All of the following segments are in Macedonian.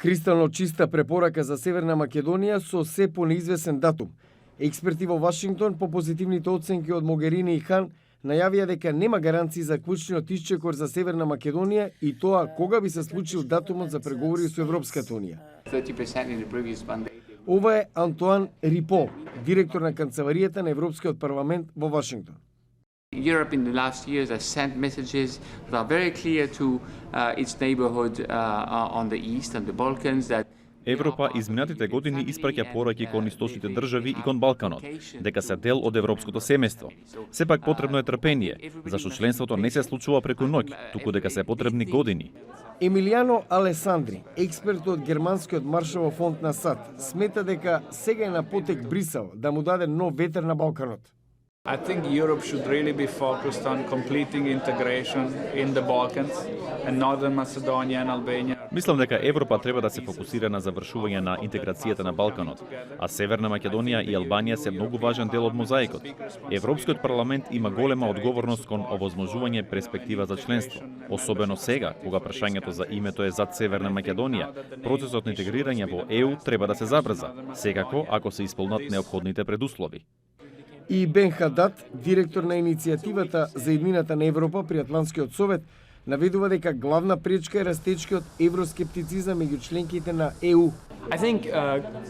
Кристално чиста препорака за Северна Македонија со се по неизвесен датум. Експерти во Вашингтон по позитивните оценки од Могерини и Хан најавија дека нема гаранции за клучниот исчекор за Северна Македонија и тоа кога би се случил датумот за преговори со Европската унија. Ова е Антуан Рипо, директор на канцеларијата на Европскиот парламент во Вашингтон. Europe in the last years has sent messages that are very clear to its neighborhood on the east and the Balkans that Европа изминатите години испраќа пораки кон источните држави и кон Балканот, дека се дел од европското семејство. Сепак потребно е трпение, зашто членството не се случува преку ноќ, туку дека се потребни години. Емилијано Алесандри, експерт од Германскиот Маршалов фонд на САД, смета дека сега е на потек Брисел да му даде нов ветер на Балканот. I think Europe should really be focused on completing integration in the Balkans and Northern Macedonia and Albania. Мислам дека Европа треба да се фокусира на завршување на интеграцијата на Балканот, а Северна Македонија и Албанија се многу важен дел од мозаикот. Европскиот парламент има голема одговорност кон овозможување перспектива за членство, особено сега, кога прашањето за името е зад Северна Македонија. Процесот на интегрирање во ЕУ треба да се забрза, секако ако се исполнат неопходните предуслови. И Бен Хадад, директор на иницијативата за иднината на Европа при Атлантскиот совет, наведува дека главна пречка е растечкиот евроскептицизам меѓу членките на ЕУ. I think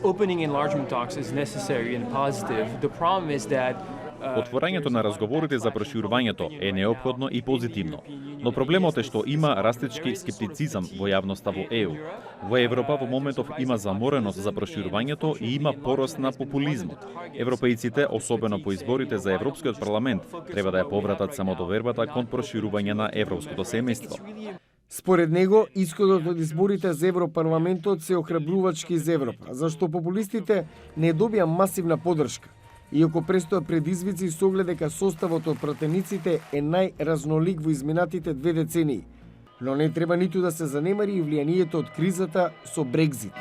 opening enlargement talks is necessary and positive. The problem is that Отворањето на разговорите за проширувањето е неопходно и позитивно, но проблемот е што има растечки скептицизам во јавноста во ЕУ. Во Европа во моментов има замореност за проширувањето и има порост на популизмот. Европејците, особено по изборите за Европскиот парламент, треба да ја повратат самодовербата кон проширување на европското семејство. Според него, исходот од изборите за Европарламентот се охрабрувачки за Европа, зашто популистите не добија масивна поддршка. Иако престојат предизвици со оглед дека составот од пратениците е најразнолик во изминатите 2 децении. Но не треба ниту да се занемари и влијанието од кризата со Брекзит.